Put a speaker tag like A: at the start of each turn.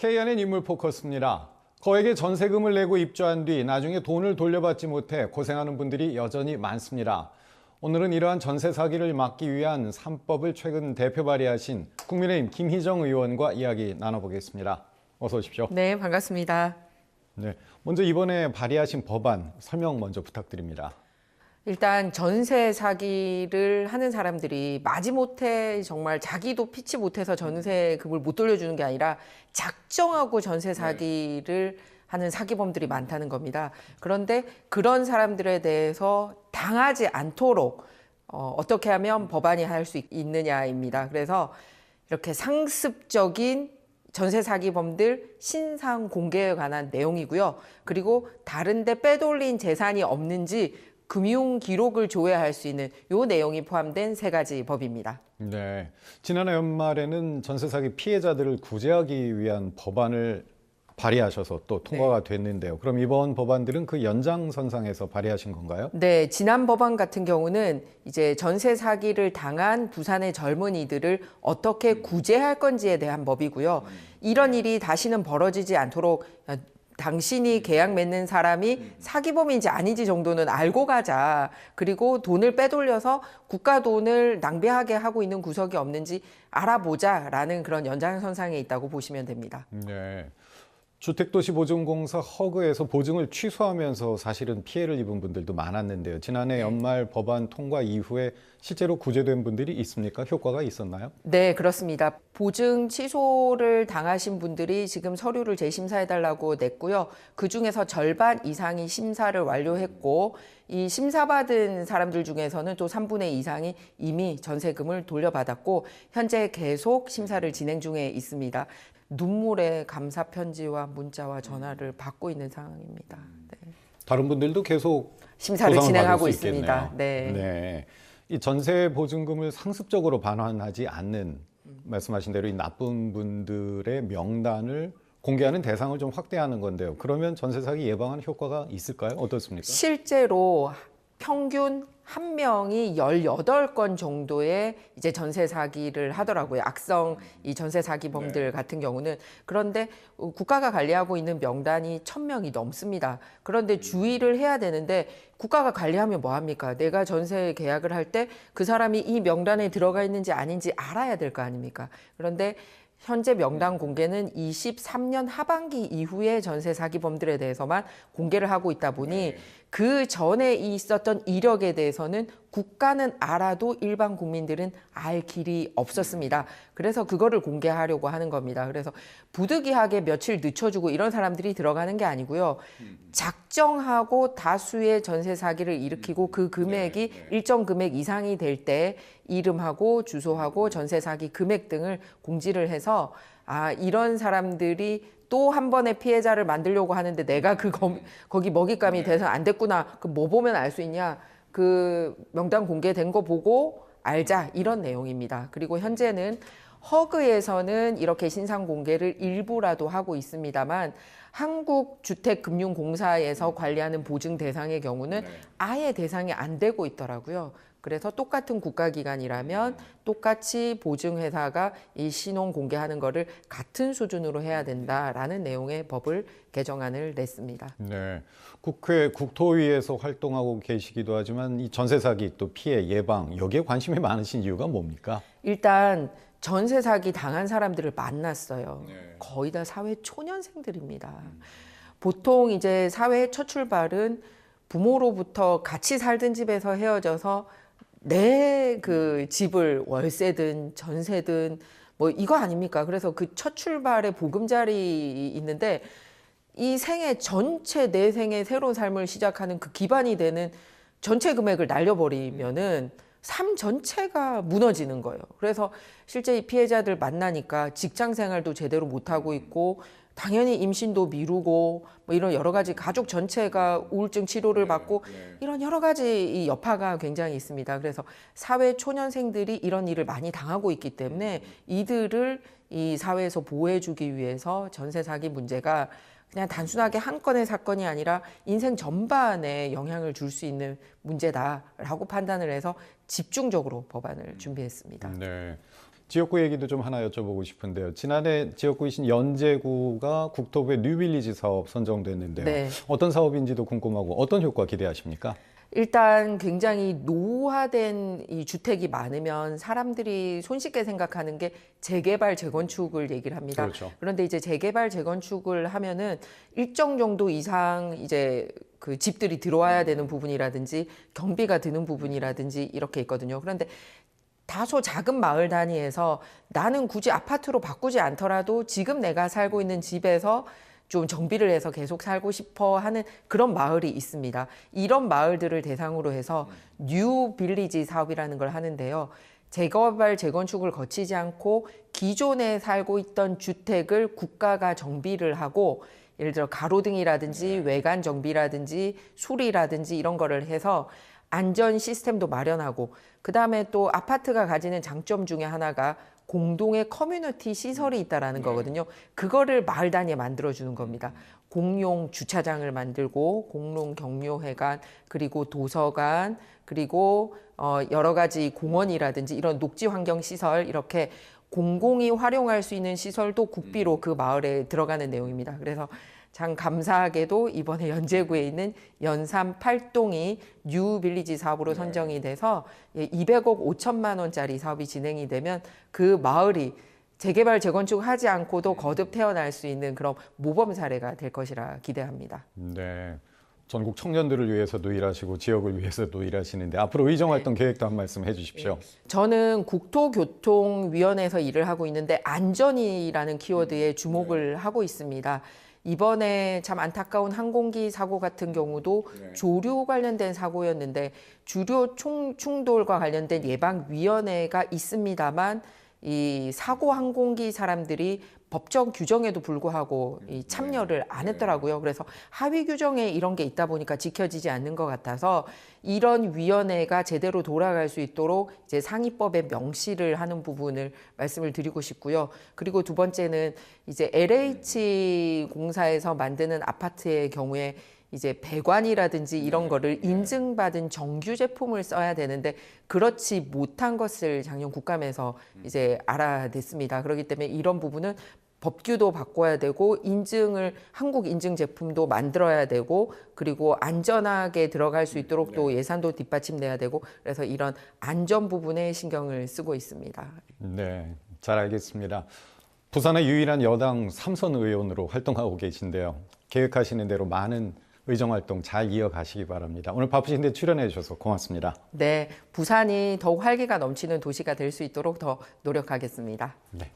A: KNN 인물 포커스입니다. 거액의 전세금을 내고 입주한 뒤 나중에 돈을 돌려받지 못해 고생하는 분들이 여전히 많습니다. 오늘은 이러한 전세 사기를 막기 위한 3법을 최근 대표 발의하신 국민의힘 김희정 의원과 이야기 나눠보겠습니다. 어서 오십시오.
B: 네, 반갑습니다.
A: 네, 먼저 이번에 발의하신 법안 설명 먼저 부탁드립니다.
B: 일단 전세 사기를 하는 사람들이 마지못해 정말 자기도 피치 못해서 전세금을 못 돌려주는 게 아니라 작정하고 전세 사기를 하는 사기범들이 많다는 겁니다. 그런데 그런 사람들에 대해서 당하지 않도록 어떻게 하면 법안이 할 수 있느냐입니다. 그래서 이렇게 상습적인 전세 사기범들 신상 공개에 관한 내용이고요. 그리고 다른 데 빼돌린 재산이 없는지 금융 기록을 조회할 수 있는 요 내용이 포함된 3가지 법입니다.
A: 네, 지난해 연말에는 전세 사기 피해자들을 구제하기 위한 법안을 발의하셔서 또 통과가 됐는데요. 그럼 이번 법안들은 그 연장선상에서 발의하신 건가요?
B: 네, 지난 법안 같은 경우는 이제 전세 사기를 당한 부산의 젊은이들을 어떻게 구제할 건지에 대한 법이고요. 이런 일이 다시는 벌어지지 않도록 당신이 계약 맺는 사람이 사기범인지 아닌지 정도는 알고 가자. 그리고 돈을 빼돌려서 국가 돈을 낭비하게 하고 있는 구석이 없는지 알아보자라는 그런 연장선상에 있다고 보시면 됩니다.
A: 네. 주택도시보증공사 허그에서 보증을 취소하면서 사실은 피해를 입은 분들도 많았는데요. 지난해 연말 법안 통과 이후에 실제로 구제된 분들이 있습니까? 효과가 있었나요?
B: 네, 그렇습니다. 보증 취소를 당하신 분들이 지금 서류를 재심사해달라고 냈고요. 그중에서 절반 이상이 심사를 완료했고 이 심사받은 사람들 중에서는 또 3분의 2 이상이 이미 전세금을 돌려받았고 현재 계속 심사를 진행 중에 있습니다. 눈물의 감사 편지와 문자와 전화를 받고 있는 상황입니다. 네.
A: 다른 분들도 계속
B: 심사를
A: 보상을
B: 진행하고
A: 받을 수
B: 있습니다.
A: 있겠네요.
B: 네.
A: 네. 이 전세 보증금을 상습적으로 반환하지 않는 말씀하신 대로 이 나쁜 분들의 명단을 공개하는 대상을 좀 확대하는 건데요. 그러면 전세 사기 예방하는 효과가 있을까요? 어떻습니까?
B: 실제로 평균 한 명이 18건 정도의 이제 전세 사기를 하더라고요. 악성 이 전세 사기범들 같은 경우는. 그런데 국가가 관리하고 있는 명단이 1000명이 넘습니다. 그런데 주의를 해야 되는데 국가가 관리하면 뭐 합니까? 내가 전세 계약을 할 때 그 사람이 이 명단에 들어가 있는지 아닌지 알아야 될 거 아닙니까? 그런데 현재 명단 공개는 23년 하반기 이후에 전세 사기범들에 대해서만 공개를 하고 있다 보니 그 전에 있었던 이력에 대해서는 국가는 알아도 일반 국민들은 알 길이 없었습니다. 그래서 그거를 공개하려고 하는 겁니다. 그래서 부득이하게 며칠 늦춰주고 이런 사람들이 들어가는 게 아니고요. 작정하고 다수의 전세 사기를 일으키고 그 금액이 일정 금액 이상이 될 때 이름하고 주소하고 전세 사기 금액 등을 공지를 해서 이런 사람들이 또 한 번의 피해자를 만들려고 하는데 내가 거기 먹잇감이 돼서 안 됐구나. 그럼 뭐 보면 알 수 있냐? 그 명단 공개된 거 보고 알자. 이런 내용입니다. 그리고 현재는 허그에서는 이렇게 신상 공개를 일부라도 하고 있습니다만 한국주택금융공사에서 관리하는 보증 대상의 경우는 아예 대상이 안 되고 있더라고요. 그래서 똑같은 국가기관이라면 똑같이 보증회사가 이 신용 공개하는 거를 같은 수준으로 해야 된다라는 내용의 법을 개정안을 냈습니다.
A: 네, 국회 국토위에서 활동하고 계시기도 하지만 이 전세 사기 또 피해 예방 여기에 관심이 많으신 이유가 뭡니까?
B: 일단 전세 사기 당한 사람들을 만났어요. 거의 다 사회 초년생들입니다. 보통 이제 사회의 첫 출발은 부모로부터 같이 살던 집에서 헤어져서 내 그 집을 월세든 전세든 뭐 이거 아닙니까? 그래서 그 첫 출발의 보금자리 있는데 이 생애 전체 내 생의 새로운 삶을 시작하는 그 기반이 되는 전체 금액을 날려버리면은 삶 전체가 무너지는 거예요. 그래서 실제 이 피해자들 만나니까 직장 생활도 제대로 못하고 있고 당연히 임신도 미루고 뭐 이런 여러 가지 가족 전체가 우울증 치료를 받고 이런 여러 가지 이 여파가 굉장히 있습니다. 그래서 사회 초년생들이 이런 일을 많이 당하고 있기 때문에 이들을 이 사회에서 보호해주기 위해서 전세 사기 문제가 그냥 단순하게 한 건의 사건이 아니라 인생 전반에 영향을 줄 수 있는 문제다라고 판단을 해서 집중적으로 법안을 준비했습니다.
A: 네. 지역구 얘기도 좀 하나 여쭤보고 싶은데요. 지난해 지역구이신 연제구가 국토부의 뉴빌리지 사업 선정됐는데요.
B: 네.
A: 어떤 사업인지도 궁금하고 어떤 효과 기대하십니까?
B: 일단 굉장히 노후화된 이 주택이 많으면 사람들이 손쉽게 생각하는 게 재개발, 재건축을 얘기를 합니다.
A: 그렇죠.
B: 그런데 이제 재개발, 재건축을 하면은 일정 정도 이상 이제 그 집들이 들어와야 되는 부분이라든지 경비가 드는 부분이라든지 이렇게 있거든요. 그런데 다소 작은 마을 단위에서 나는 굳이 아파트로 바꾸지 않더라도 지금 내가 살고 있는 집에서 좀 정비를 해서 계속 살고 싶어 하는 그런 마을이 있습니다. 이런 마을들을 대상으로 해서 뉴 빌리지 사업이라는 걸 하는데요. 재개발, 재건축을 거치지 않고 기존에 살고 있던 주택을 국가가 정비를 하고 예를 들어 가로등이라든지 외관 정비라든지 수리라든지 이런 거를 해서 안전 시스템도 마련하고 그다음에 또 아파트가 가지는 장점 중에 하나가 공동의 커뮤니티 시설이 있다라는 거거든요. 그거를 마을 단위에 만들어주는 겁니다. 공용 주차장을 만들고 공동 격려회관 그리고 도서관 그리고 여러 가지 공원이라든지 이런 녹지 환경 시설 이렇게 공공이 활용할 수 있는 시설도 국비로 그 마을에 들어가는 내용입니다. 그래서 참 감사하게도 이번에 연제구에 있는 연산 8동이 뉴 빌리지 사업으로 선정이 돼서 200억 5천만 원짜리 사업이 진행이 되면 그 마을이 재개발, 재건축하지 않고도 거듭 태어날 수 있는 그런 모범 사례가 될 것이라 기대합니다.
A: 네. 전국 청년들을 위해서도 일하시고 지역을 위해서도 일하시는데 앞으로 의정활동 계획도 한 말씀 해주십시오.
B: 저는 국토교통위원회에서 일을 하고 있는데 안전이라는 키워드에 주목을 하고 있습니다. 이번에 참 안타까운 항공기 사고 같은 경우도 조류 관련된 사고였는데 주류 충돌과 관련된 예방위원회가 있습니다만 이 사고 항공기 사람들이 법적 규정에도 불구하고 이 참여를 안 했더라고요. 그래서 하위 규정에 이런 게 있다 보니까 지켜지지 않는 것 같아서 이런 위원회가 제대로 돌아갈 수 있도록 이제 상위법에 명시를 하는 부분을 말씀을 드리고 싶고요. 그리고 두 번째는 이제 LH 공사에서 만드는 아파트의 경우에 이제 배관이라든지 이런 거를 인증받은 정규 제품을 써야 되는데 그렇지 못한 것을 작년 국감에서 이제 알아냈습니다. 그렇기 때문에 이런 부분은 법규도 바꿔야 되고 인증을 한국 인증 제품도 만들어야 되고 그리고 안전하게 들어갈 수 있도록 또 예산도 뒷받침돼야 되고 그래서 이런 안전 부분에 신경을 쓰고 있습니다.
A: 네, 잘 알겠습니다. 부산의 유일한 여당 3선 의원으로 활동하고 계신데요. 계획하시는 대로 많은 의정활동 잘 이어가시기 바랍니다. 오늘 바쁘신데 출연해 주셔서 고맙습니다.
B: 네, 부산이 더욱 활기가 넘치는 도시가 될 수 있도록 더 노력하겠습니다.
A: 네.